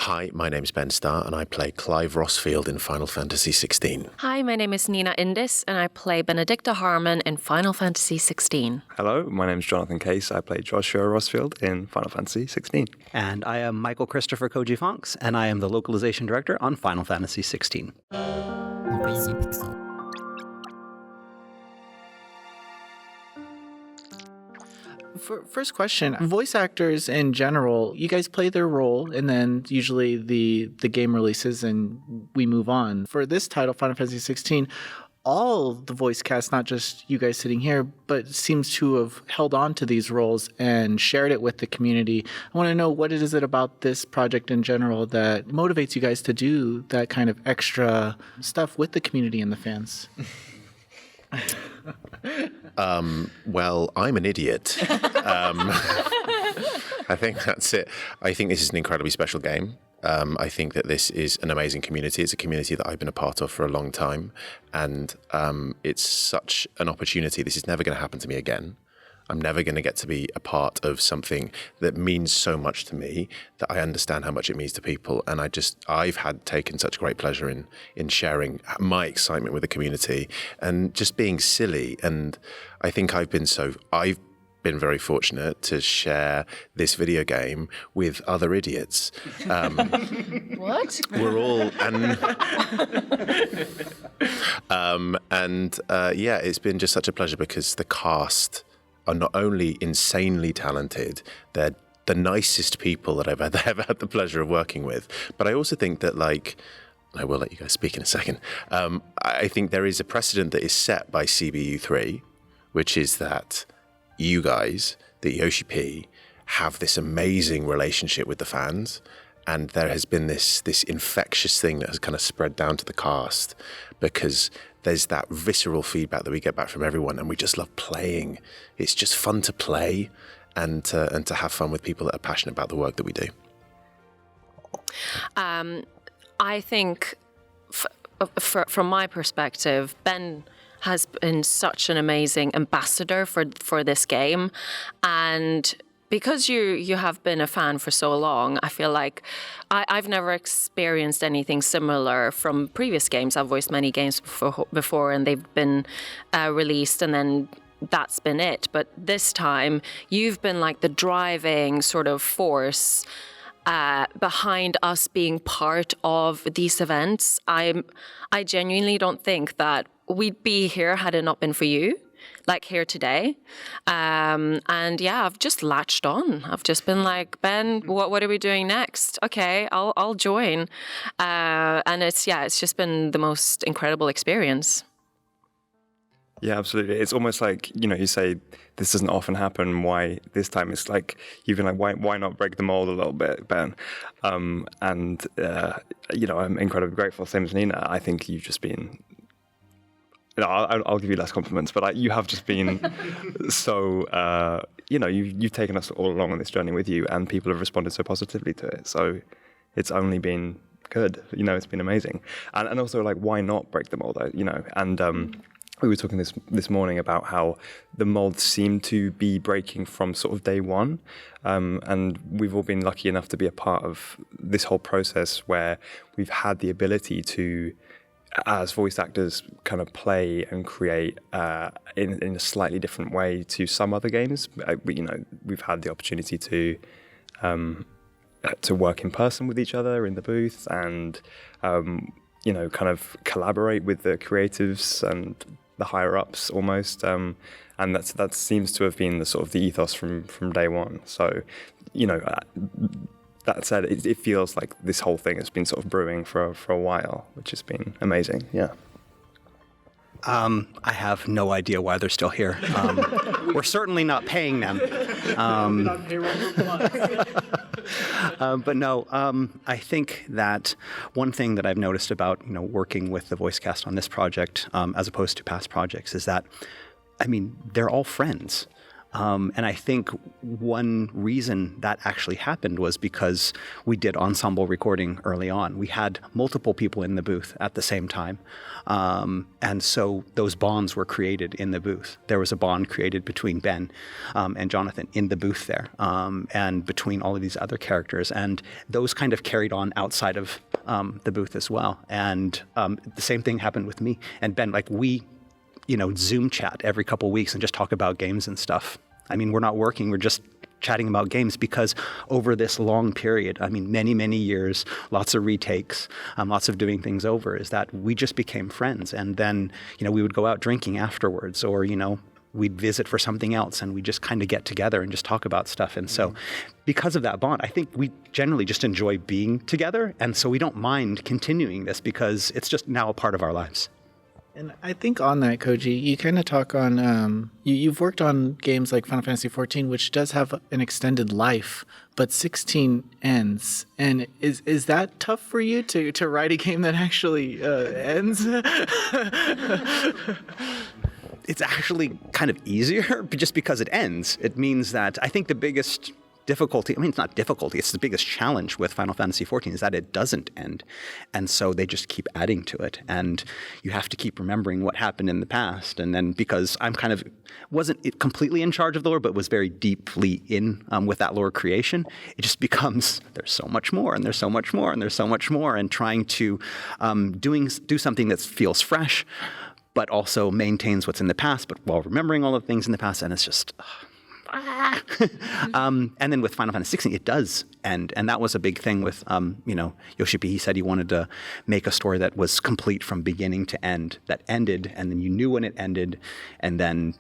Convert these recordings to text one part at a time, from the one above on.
Hi, my name's Ben Starr, and I play Clive Rossfield in Final Fantasy XVI. Hi, my name is Nina Indis, and I play Benedikta Harmon in Final Fantasy XVI. Hello, my name is Jonathon Case. I play Joshua Rossfield in Final Fantasy XVI. And I am Michael Christopher Koji Fox, and I am the localization director on Final Fantasy XVI. First question, voice actors in general, you guys play their role and then usually the game releases and we move on. For this title, Final Fantasy XVI, all the voice cast, not just you guys sitting here, but seems to have held on to these roles and shared it with the community. I want to know what it is about this project in general that motivates you guys to do that kind of extra stuff with the community and the fans. Well, I'm an idiot. I think that's it. I think this is an incredibly special game. I think that this is an amazing community. It's a community that I've been a part of for a long time. And it's such an opportunity. This is never going to happen to me again. I'm never going to get to be a part of something that means so much to me, that I understand how much it means to people. And I've taken such great pleasure in sharing my excitement with the community and just being silly. And I think I've been very fortunate to share this video game with other idiots. What? We're all yeah, it's been just such a pleasure because the cast are not only insanely talented, they're the nicest people that I've ever had the pleasure of working with. But I also think that, I will let you guys speak in a second. I think there is a precedent that is set by CBU3, which is that you guys, the Yoshi P, have this amazing relationship with the fans. And there has been this infectious thing that has kind of spread down to the cast because there's that visceral feedback that we get back from everyone, and we just love playing. It's just fun to play and to have fun with people that are passionate about the work that we do. I think, from my perspective, Ben has been such an amazing ambassador for this game, and because you have been a fan for so long, I feel like I've never experienced anything similar from previous games. I've voiced many games before and they've been released, and then that's been it. But this time, you've been like the driving sort of force behind us being part of these events. I genuinely don't think that we'd be here had it not been for you. Like here today. And yeah, I've just latched on. I've just been like, Ben, what are we doing next? Okay, I'll join. And it's just been the most incredible experience. Yeah, absolutely. It's almost like, you say this doesn't often happen. Why this time? It's like, you've been like, why not break the mold a little bit, Ben? I'm incredibly grateful. Same as Nina. I think you've just been... I'll give you less compliments, but you have just been so, you've taken us all along on this journey with you, and people have responded so positively to it. So it's only been good. It's been amazing. And also, why not break the mold, And we were talking this morning about how the mold seemed to be breaking from sort of day one. And we've all been lucky enough to be a part of this whole process where we've had the ability to, as voice actors, kind of play and create in a slightly different way to some other games. We've had the opportunity to work in person with each other in the booth and, kind of collaborate with the creatives and the higher ups almost. And that seems to have been the sort of the ethos from day one. So, that said, it feels like this whole thing has been sort of brewing for a while, which has been amazing. Yeah. I have no idea why they're still here. We're certainly not paying them. But no, I think that one thing that I've noticed about working with the voice cast on this project, as opposed to past projects, is that, they're all friends. And I think one reason that actually happened was because we did ensemble recording early on. We had multiple people in the booth at the same time. And so those bonds were created in the booth. There was a bond created between Ben and Jonathon in the booth there, and between all of these other characters. And those kind of carried on outside of the booth as well. And the same thing happened with me and Ben. Like we, Zoom chat every couple of weeks and just talk about games and stuff. I mean, we're not working, we're just chatting about games because over this long period, I mean, many, many years, lots of retakes, lots of doing things over, is that we just became friends. And then, we would go out drinking afterwards or, we'd visit for something else and we just kind of get together and just talk about stuff. And so because of that bond, I think we generally just enjoy being together. And so we don't mind continuing this because it's just now a part of our lives. And I think on that, Koji, you kind of talk on, you've worked on games like Final Fantasy XIV, which does have an extended life, but 16 ends. And is that tough for you to write a game that actually ends? It's actually kind of easier just because it ends. It means that I think the biggest difficulty, it's not difficulty, it's the biggest challenge with Final Fantasy XIV is that it doesn't end. And so they just keep adding to it. And you have to keep remembering what happened in the past. And then because I'm wasn't completely in charge of the lore, but was very deeply in with that lore creation, it just becomes, there's so much more, and there's so much more, and there's so much more. And trying to do something that feels fresh, but also maintains what's in the past, but while remembering all the things in the past. And it's just... and then with Final Fantasy XVI, it does end. And that was a big thing with, Yoshipi. He said he wanted to make a story that was complete from beginning to end, that ended, and then you knew when it ended, and then,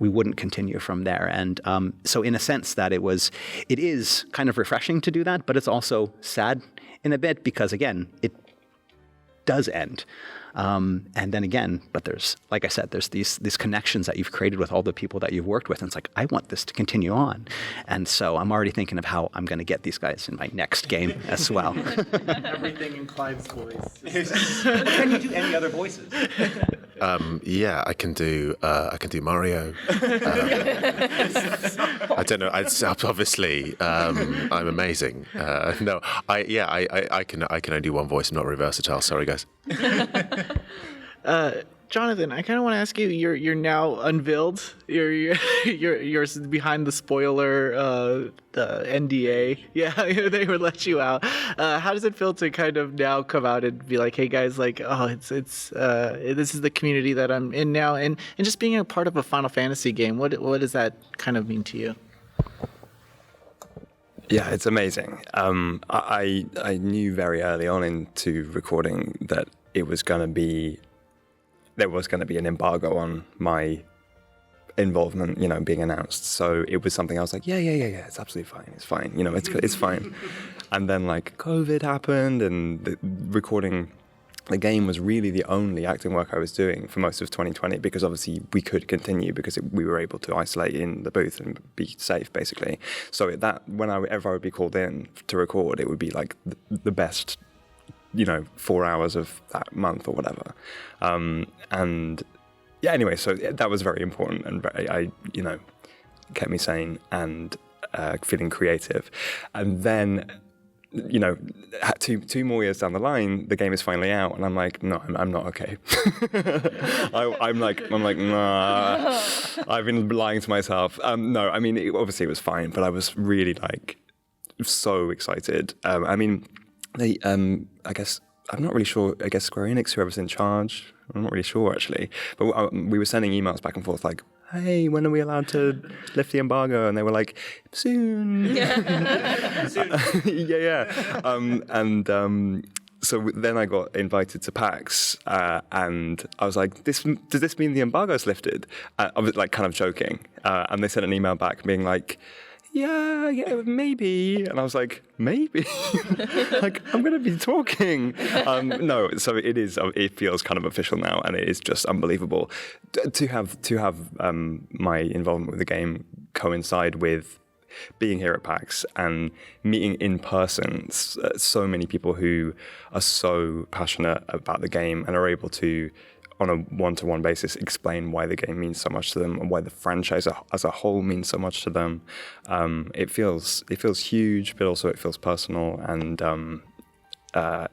we wouldn't continue from there. And so in a sense that it is kind of refreshing to do that, but it's also sad in a bit because, again, it does end. And then again, but there's, like I said, there's these connections that you've created with all the people that you've worked with. And it's like, I want this to continue on. And so I'm already thinking of how I'm going to get these guys in my next game as well. Everything in Clive's voice. Can you do any other voices? Yeah, I can do Mario. I don't know. Obviously, I'm amazing. No, I can only do one voice. I'm not very versatile. Sorry, guys. Jonathon, I kind of want to ask you. You're now unveiled. You're behind the spoiler, the NDA. Yeah, they would let you out. How does it feel to kind of now come out and be like, hey guys, like, this is the community that I'm in now, and just being a part of a Final Fantasy game. What does that kind of mean to you? Yeah, it's amazing. I knew very early on into recording that there was going to be an embargo on my involvement, being announced. So it was something I was like, yeah, it's absolutely fine. It's fine. It's fine. And then like COVID happened, and recording the game was really the only acting work I was doing for most of 2020, because obviously we could continue because we were able to isolate in the booth and be safe, basically. So whenever I would be called in to record, it would be like the best, 4 hours of that month or whatever. And yeah, anyway, so that was very important, and I kept me sane and feeling creative. And then, two more years down the line, the game is finally out, and I'm like, no, I'm not okay. I'm like, nah, I've been lying to myself. No, I mean, obviously it was fine, but I was really like so excited. I guess, I'm not really sure, I guess Square Enix, whoever's in charge, I'm not really sure actually, but we were sending emails back and forth like, hey, when are we allowed to lift the embargo? And they were like, soon. So then I got invited to PAX, and I was like, does this mean the embargo's lifted? I was like kind of joking, and they sent an email back being like, yeah, maybe. And I was like, maybe? Like, I'm going to be talking. No, so it feels kind of official now, and it is just unbelievable to have my involvement with the game coincide with being here at PAX and meeting in person so many people who are so passionate about the game and are able to on a one-to-one basis explain why the game means so much to them and why the franchise as a whole means so much to them. It feels huge, but also it feels personal. And I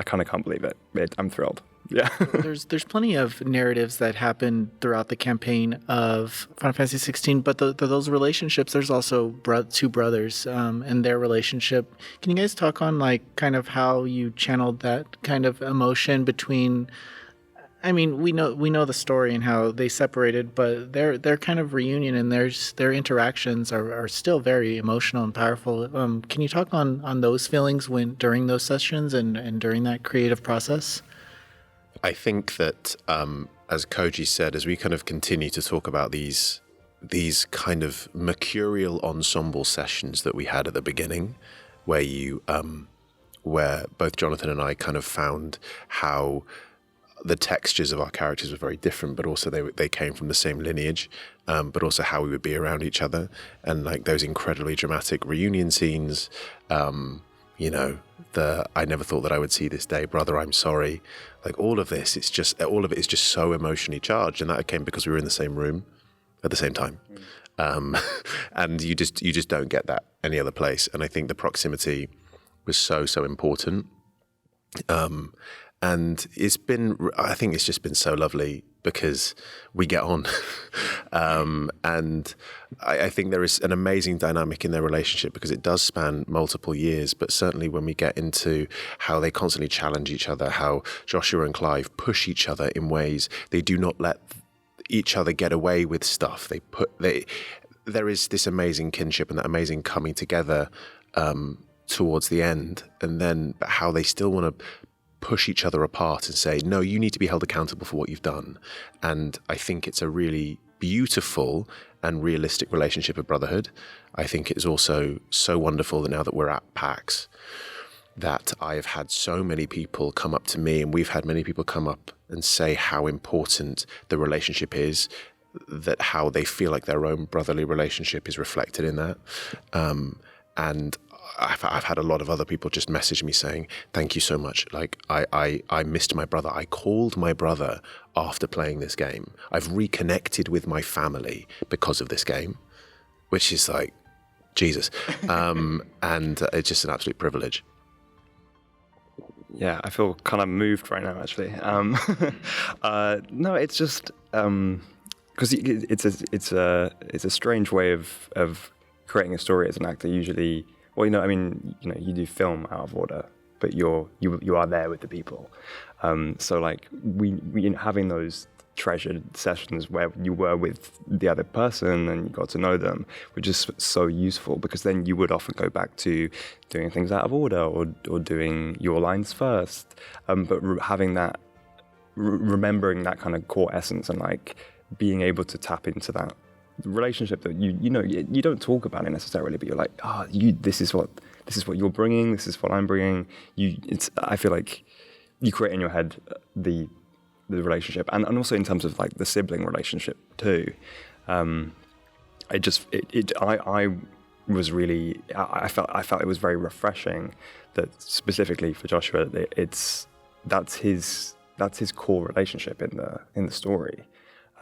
kind of can't believe it. I'm thrilled. Yeah. There's plenty of narratives that happen throughout the campaign of Final Fantasy 16, but those relationships, there's also two brothers and their relationship. Can you guys talk on like kind of how you channeled that kind of emotion between? I mean, we know the story and how they separated, but their kind of reunion and their interactions are still very emotional and powerful. Can you talk on those feelings during those sessions and during that creative process? I think that, as Koji said, as we kind of continue to talk about these kind of mercurial ensemble sessions that we had at the beginning, where where both Jonathon and I kind of found how the textures of our characters were very different, but also they came from the same lineage, but also how we would be around each other, and like those incredibly dramatic reunion scenes. I never thought that I would see this day, brother, I'm sorry. Like all of it is just so emotionally charged, and that came because we were in the same room at the same time. And you just don't get that any other place. And I think the proximity was so important. And I think it's just been so lovely because we get on. And I think there is an amazing dynamic in their relationship because it does span multiple years, but certainly when we get into how they constantly challenge each other, how Joshua and Clive push each other in ways they do not let each other get away with stuff. There is this amazing kinship and that amazing coming together towards the end, and then how they still want to push each other apart and say, no, you need to be held accountable for what you've done. And I think it's a really beautiful and realistic relationship of brotherhood. I think it's also so wonderful that now that we're at PAX, that I have had so many people come up to me, and we've had many people come up and say how important the relationship is, that how they feel like their own brotherly relationship is reflected in that. And I've had a lot of other people just message me saying, thank you so much. Like, I missed my brother. I called my brother after playing this game. I've reconnected with my family because of this game, which is like, Jesus. And it's just an absolute privilege. Yeah, I feel kind of moved right now, actually. No, it's just because it's a strange way of creating a story as an actor. Usually, well, you do film out of order, but you are there with the people. So like we having those treasured sessions where you were with the other person and you got to know them, were just so useful, because then you would often go back to doing things out of order or doing your lines first. But having that, remembering that kind of core essence and like being able to tap into that relationship that you don't talk about it necessarily, but you're like, this is what you're bringing, this is what I'm bringing. I feel like you create in your head the relationship, and also in terms of like the sibling relationship too. I felt it was very refreshing that specifically for Joshua that's his core relationship in the story.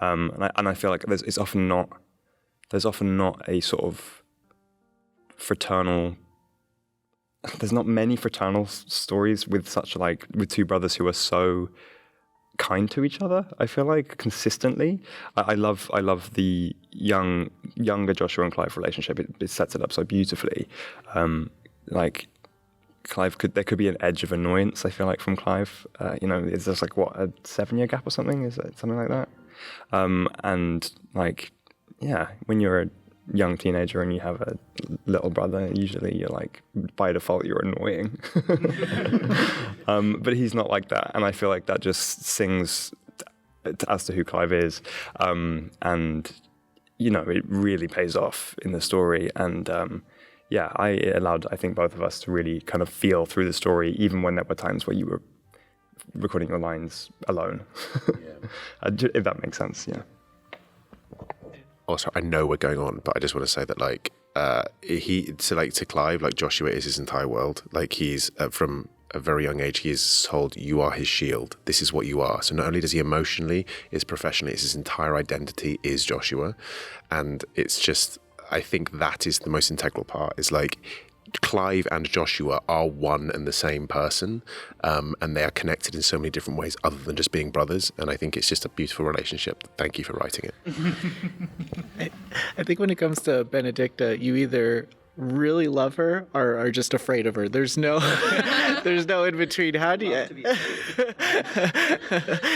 And I feel like there's often not a sort of fraternal. There's not many fraternal stories with two brothers who are so kind to each other. I feel like consistently. I love the younger Joshua and Clive relationship. It sets it up so beautifully. Like Clive there could be an edge of annoyance, I feel like, from Clive. It's just like a 7-year gap or something? Is it something like that? And like, yeah, when you're a young teenager and you have a little brother, usually you're like, by default, you're annoying. But he's not like that. And I feel like that just sings as to who Clive is. And, it really pays off in the story. And, it allowed, I think, both of us to really kind of feel through the story, even when there were times where you were recording your lines alone. Yeah. If that makes sense, yeah. Also, I know we're going on, but I just want to say that, like, to Clive, like, Joshua is his entire world. Like, he's from a very young age, he is told, you are his shield. This is what you are. So not only does he emotionally, it's professionally, it's his entire identity is Joshua. And it's just, I think that is the most integral part. It's like Clive and Joshua are one and the same person, and they are connected in so many different ways other than just being brothers. And I think it's just a beautiful relationship. Thank you for writing it. I think when it comes to Benedikta, you either really love her or are just afraid of her. There's no there's no in between. How do you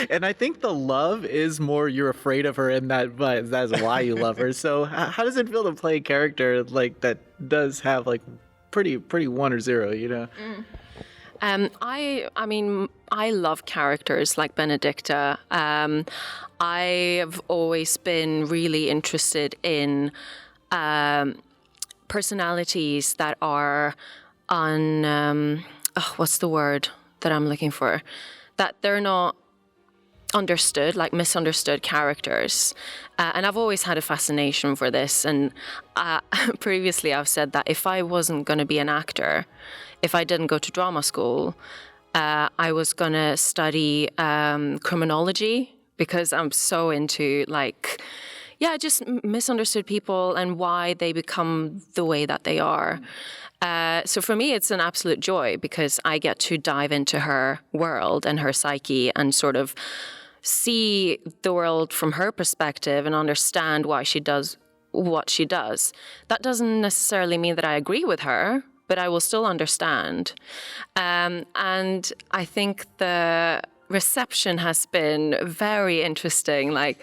And I think the love is more you're afraid of her, and that's why you love her. So how does it feel to play a character like that does have like pretty 1 or 0, you know? I mean, I love characters like Benedikta. I've always been really interested in personalities that are what's the word that I'm looking for? That they're not understood, like misunderstood characters. And I've always had a fascination for this. And previously I've said that if I wasn't going to be an actor, if I didn't go to drama school, I was going to study criminology, because I'm so into just misunderstood people and why they become the way that they are. So for me, it's an absolute joy because I get to dive into her world and her psyche and sort of see the world from her perspective and understand why she does what she does. That doesn't necessarily mean that I agree with her, but I will still understand. And I think the reception has been very interesting. Like,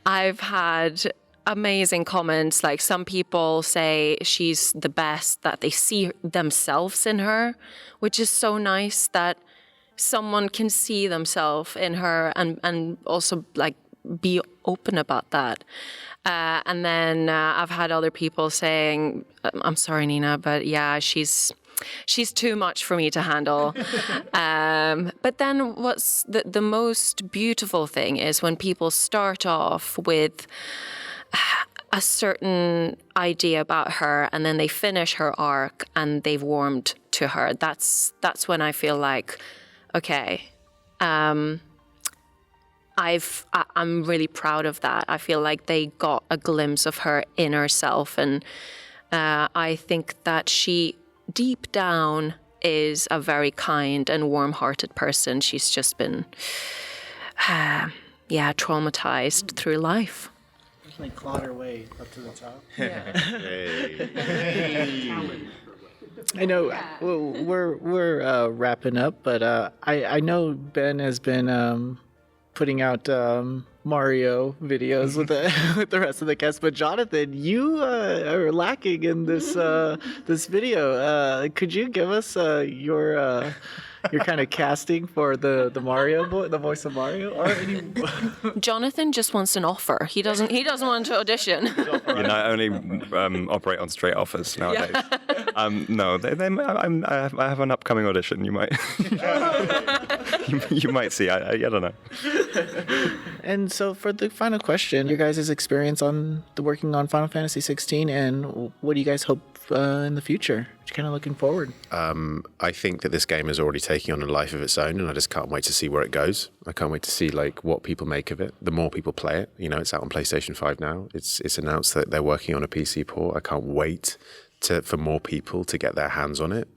I've had amazing comments. Like, some people say she's the best, that they see themselves in her, which is so nice that someone can see themselves in her and also like be open about that. And then I've had other people saying, I'm sorry, Nina, but yeah, she's too much for me to handle. But then what's the most beautiful thing is when people start off with a certain idea about her and then they finish her arc and they've warmed to her. That's when I feel like, okay, I'm really proud of that. I feel like they got a glimpse of her inner self, and I think that she, deep down, is a very kind and warm-hearted person. She's just been, traumatized through life. Definitely clawed her way up to the top. I know we're wrapping up, but I know Ben has been putting out Mario videos with the rest of the cast. But Jonathon, you are lacking in this this video. Could you give us your kind of casting for the Mario the voice of Mario? Or Jonathon just wants an offer. He doesn't want to audition. I only operate on straight offers nowadays. Yeah. No, I have an upcoming audition. You might you might see. I don't know. And so for the final question, your guys' experience on working on Final Fantasy 16, and what do you guys hope in the future? What you kind of looking forward? I think that this game is already taking on a life of its own, and I just can't wait to see where it goes. I can't wait to see what people make of it. The more people play it, it's out on PlayStation 5 now. It's announced that they're working on a PC port. I can't wait for more people to get their hands on it.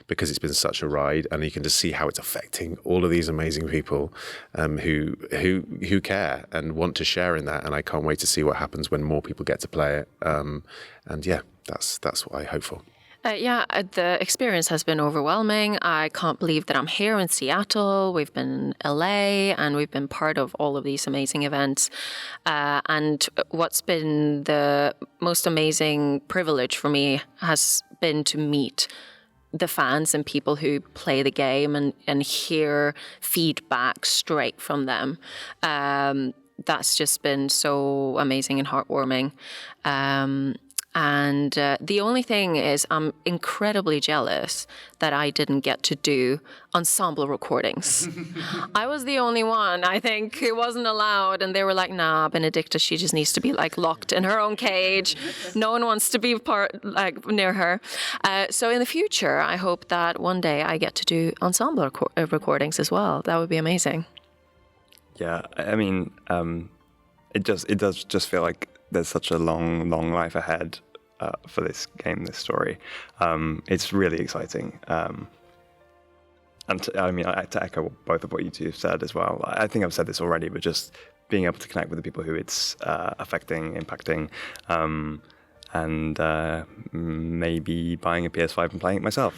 Because it's been such a ride, and you can just see how it's affecting all of these amazing people who care and want to share in that. And I can't wait to see what happens when more people get to play it. And yeah, that's what I hope for. The experience has been overwhelming. I can't believe that I'm here in Seattle. We've been in LA, and we've been part of all of these amazing events. And what's been the most amazing privilege for me has been to meet the fans and people who play the game and hear feedback straight from them. That's just been so amazing and heartwarming. And the only thing is I'm incredibly jealous that I didn't get to do ensemble recordings. I was the only one, I think, who wasn't allowed. And they were like, nah, Benedikta, she just needs to be like locked in her own cage. No one wants to be near her. So in the future, I hope that one day I get to do ensemble recordings as well. That would be amazing. Yeah, I mean, it does just feel like there's such a long life ahead for this game, this story. It's really exciting. And to echo both of what you two have said as well, I think I've said this already, but just being able to connect with the people who it's affecting, impacting, and maybe buying a PS5 and playing it myself.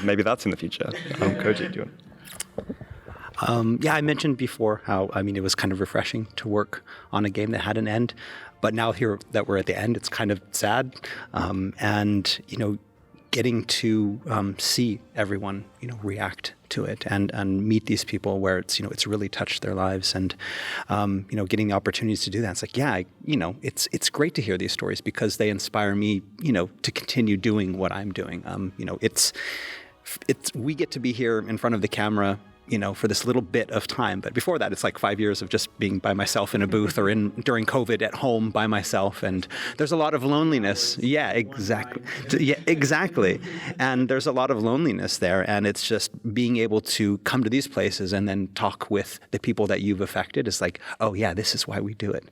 Maybe that's in the future. Koji, do you want? Yeah, I mentioned before how, it was kind of refreshing to work on a game that had an end. But now here that we're at the end, it's kind of sad. And, getting to see everyone, react to it and meet these people where it's really touched their lives and, getting the opportunities to do that. It's like, yeah, it's great to hear these stories because they inspire me, to continue doing what I'm doing. We get to be here in front of the camera, for this little bit of time. But before that, it's like 5 years of just being by myself in a booth or during COVID at home by myself. And there's a lot of loneliness. Yeah, exactly. Yeah, exactly. And there's a lot of loneliness there. And it's just being able to come to these places and then talk with the people that you've affected. It's like, oh yeah, this is why we do it.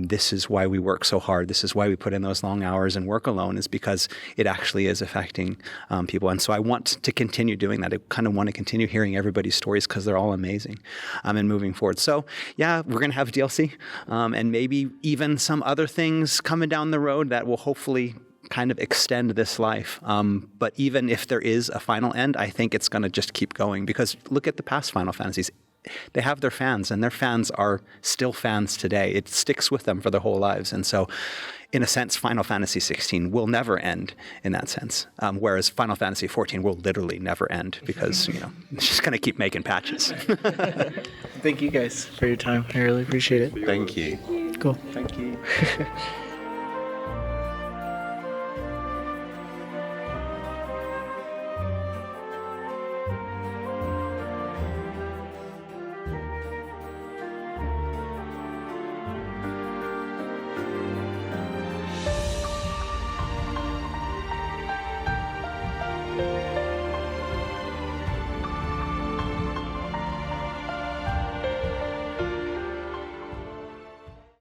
This is why we work so hard. This is why we put in those long hours and work alone, is because it actually is affecting people. And so I want to continue doing that. I kind of want to continue hearing everybody's stories because they're all amazing and moving forward. So yeah, we're going to have DLC and maybe even some other things coming down the road that will hopefully kind of extend this life. But even if there is a final end, I think it's going to just keep going because look at the past Final Fantasies. They have their fans and their fans are still fans today. It sticks with them for their whole lives. And so in a sense, Final Fantasy XVI will never end in that sense. Whereas Final Fantasy XIV will literally never end because, it's just going to keep making patches. Thank you guys for your time. I really appreciate it. Thank you. Cool. Thank you.